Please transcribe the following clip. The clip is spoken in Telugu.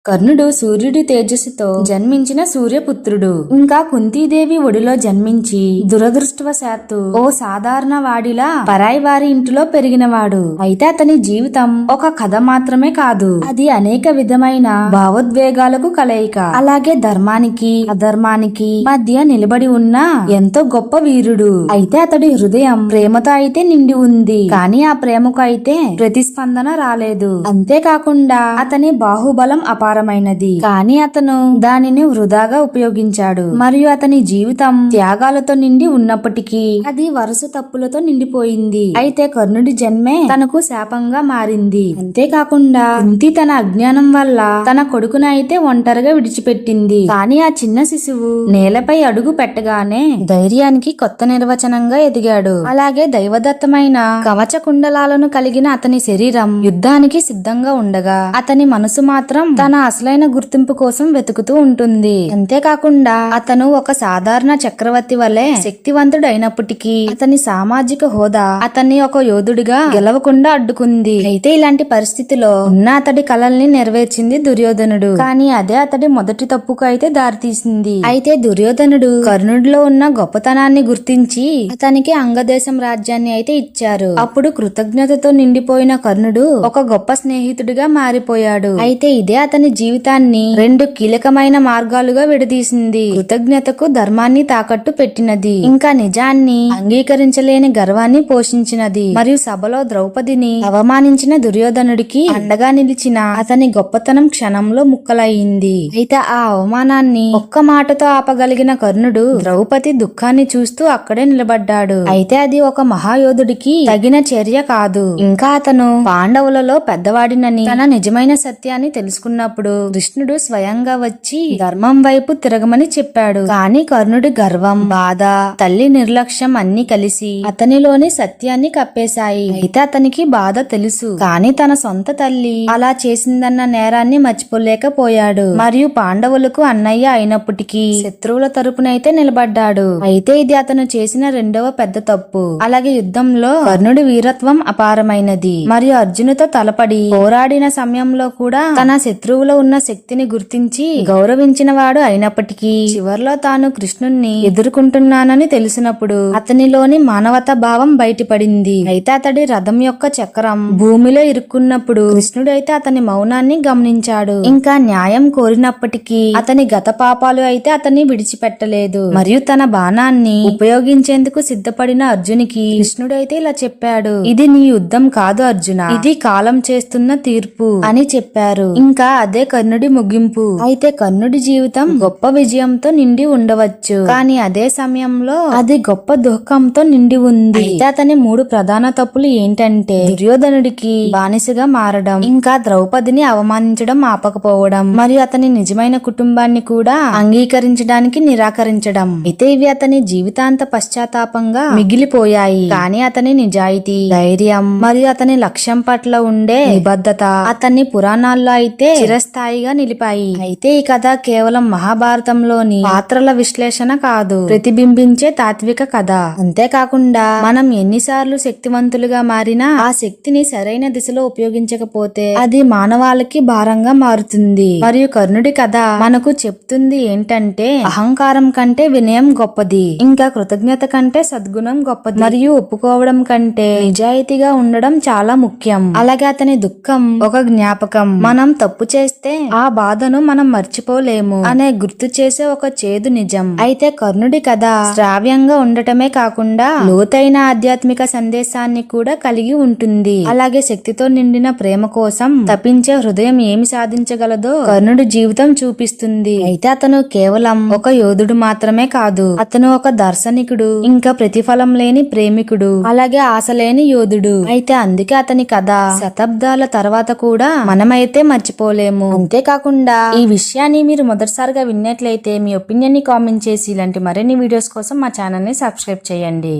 కర్ణుడు సూర్యుడి తేజస్సుతో జన్మించిన సూర్యపుత్రుడు. ఇంకా కుంతీదేవి ఒడిలో జన్మించి దురదృష్టవశాత్తు ఓ సాధారణ వాడిలా పరాయి వారి ఇంటిలో పెరిగినవాడు. అయితే అతని జీవితం ఒక కథ మాత్రమే కాదు, అది అనేక విధమైన భావోద్వేగాలకు కలయిక. అలాగే ధర్మానికి అధర్మానికి మధ్య నిలబడి ఉన్న ఎంతో గొప్ప వీరుడు. అయితే అతడి హృదయం ప్రేమతో అయితే నిండి ఉంది, కానీ ఆ ప్రేమకు అయితే ప్రతిస్పందన రాలేదు. అంతేకాకుండా అతని బాహుబలం అపారమైనది, కానీ అతను దానిని వృధాగా ఉపయోగించాడు. మరియు అతని జీవితం త్యాగాలతో నిండి ఉన్నప్పటికీ అది వరుస తప్పులతో నిండిపోయింది. అయితే కర్ణుడి జన్మే తనకు శాపంగా మారింది. అంతేకాకుండా కుంతి తన అజ్ఞానం వల్ల తన కొడుకును అయితే ఒంటరిగా విడిచిపెట్టింది. కానీ ఆ చిన్న శిశువు నేలపై అడుగు పెట్టగానే ధైర్యానికి కొత్త నిర్వచనంగా ఎదిగాడు. అలాగే దైవదత్తమైన కవచ కుండలాలను కలిగిన అతని శరీరం యుద్ధానికి సిద్ధంగా ఉండగా అతని మనసు మాత్రం తన అసలైన గుర్తింపు కోసం వెతుకుతూ ఉంటుంది. అంతేకాకుండా అతను ఒక సాధారణ చక్రవర్తి వలె శక్తివంతుడు అయినప్పటికీ అతని సామాజిక హోదా అతన్ని ఒక యోధుడిగా గెలవకుండా అడ్డుకుంది. అయితే ఇలాంటి పరిస్థితిలో ఉన్న అతడి కలల్ని నెరవేర్చింది దుర్యోధనుడు. కానీ అదే అతడి మొదటి తప్పుకు అయితే దారితీసింది. అయితే దుర్యోధనుడు కర్ణుడిలో ఉన్న గొప్పతనాన్ని గుర్తించి అతనికి అంగదేశం రాజ్యాన్ని అయితే ఇచ్చారు. అప్పుడు కృతజ్ఞతతో నిండిపోయిన కర్ణుడు ఒక గొప్ప స్నేహితుడిగా మారిపోయాడు. అయితే ఇదే అతని జీవితాన్ని రెండు కీలకమైన మార్గాలుగా విడదీసింది. కృతజ్ఞతకు ధర్మాన్ని తాకట్టు పెట్టినది, ఇంకా నిజాన్ని అంగీకరించలేని గర్వాన్ని పోషించినది. మరియు సభలో ద్రౌపదిని అవమానించిన దుర్యోధనుడికి అండగా నిలిచిన అతని గొప్పతనం క్షణంలో ముక్కలయ్యింది. అయితే ఆ అవమానాన్ని ఒక్క మాటతో ఆపగలిగిన కర్ణుడు ద్రౌపది దుఃఖాన్ని చూస్తూ అక్కడే నిలబడ్డాడు. అయితే అది ఒక మహాయోధుడికి తగిన చర్య కాదు. ఇంకా అతను పాండవులలో పెద్దవాడినని తన నిజమైన సత్యాన్ని తెలుసుకున్నప్పుడు కృష్ణుడు స్వయంగా వచ్చి ధర్మం వైపు తిరగమని చెప్పాడు. కానీ కర్ణుడి గర్వం, బాధ, తల్లి నిర్లక్ష్యం అన్ని కలిసి అతనిలోని సత్యాన్ని కప్పేశాయి. అయితే అతనికి బాధ తెలుసు, కానీ తన సొంత తల్లి అలా చేసిందన్న నేరాన్ని మర్చిపోలేకపోయాడు. మరియు పాండవులకు అన్నయ్య అయినప్పటికీ శత్రువుల తరపునైతే నిలబడ్డాడు. అయితే ఇది అతను చేసిన రెండవ పెద్ద తప్పు. అలాగే యుద్ధంలో కర్ణుడి వీరత్వం అపారమైనది. మరియు అర్జునుతో తలపడి పోరాడిన సమయంలో కూడా తన శత్రువులో ఉన్న శక్తిని గుర్తించి గౌరవించిన వాడు అయినప్పటికీ చివర్లో తాను కృష్ణుణ్ణి ఎదుర్కొంటున్నానని తెలిసినప్పుడు అతనిలోని మానవతా భావం బయటపడింది. అయితే అతడి రథం యొక్క చక్రం భూమిలో ఇరుక్కున్నప్పుడు కృష్ణుడు అయితే అతని మౌనాన్ని గమనించాడు. ఇంకా న్యాయం కోరినప్పటికీ అతని గత పాపాలు అయితే అతన్ని విడిచిపెట్టలేదు. మరియు తన బాణాన్ని ఉపయోగించేందుకు సిద్ధపడిన అర్జునికి కృష్ణుడు అయితే ఇలా చెప్పాడు, ఇది నీ యుద్ధం కాదు అర్జున, ఇది కాలం చేస్తున్న తీర్పు అని చెప్పారు. ఇంకా అదే కర్ణుడి ముగింపు. అయితే కర్ణుడి జీవితం గొప్ప విజయంతో నిండి ఉండవచ్చు, కానీ అదే సమయంలో అది గొప్ప దుఃఖంతో నిండి ఉంది. అయితే అతని మూడు ప్రధాన తప్పులు ఏంటంటే దుర్యోధనుడికి బానిసగా మారడం, ఇంకా ద్రౌపదిని అవమానించడం ఆపకపోవడం, మరియు అతని నిజమైన కుటుంబాన్ని కూడా అంగీకరించడానికి నిరాకరించడం. అయితే ఇవి అతని జీవితాంత పశ్చాత్తాపంగా మిగిలిపోయాయి. కానీ అతని నిజాయితీ, ధైర్యం మరియు అతని లక్ష్యం పట్ల ఉండే నిబద్ధత అతన్ని పురాణాల్లో అయితే చిరస్థాయిగా నిలిపాయి. అయితే ఈ కథ కేవలం మహాభారతంలోని పాత్రల విశ్లేషణ కాదు, ప్రతిబింబించే తాత్విక కథ. అంతేకాకుండా మనం ఎన్నిసార్లు శక్తివంతులుగా మారినా ఆ శక్తిని సరైన దిశలో ఉపయోగించకపోతే అది మానవాళికి భారంగా మారుతుంది. మరియు కర్ణుడి కథ మనకు చెప్తుంది ఏంటంటే అహంకారం కంటే వినయం గొప్పది, ఇంకా కృతజ్ఞత కంటే సద్గుణం గొప్పది, మరియు ఒప్పుకోవడం కంటే నిజాయితీగా ఉండడం చాలా ముఖ్యం. అలాగే అతని దుఃఖం ఒక జ్ఞాపకం, మనం తప్పు చేస్తే ఆ బాధను మనం మర్చిపోలేము అనే గుర్తు చేసే ఒక చేదు నిజం. అయితే కర్ణుడి కథ శ్రావ్యంగా ఉండటమే కాకుండా లోతైన ఆధ్యాత్మిక సందేశాన్ని కూడా కలిగి ఉంటుంది. అలాగే శక్తితో నిండిన ప్రేమ కోసం తపించే హృదయం ఏమి సాధించగలదో కర్ణుడి జీవితం చూపిస్తుంది. అయితే అతను కేవలం ఒక యోధుడు మాత్రమే కాదు, అతను ఒక దార్శనికుడు, ఇంకా ప్రతిఫలం లేని ప్రేమికుడు, అలాగే ఆశ లేని యోధుడు. అయితే అందుకే అతని కథ శతాబ్దాల తర్వాత కూడా మనమైతే మర్చిపోలేము. అంతేకాకుండా ఈ విషయాన్ని మీరు మొదటిసారిగా విన్నట్లయితే మీ ఒపీనియన్ ని కామెంట్ చేసి ఇలాంటి మరిన్ని వీడియోస్ కోసం మా ఛానల్ ని సబ్స్క్రైబ్ చేయండి.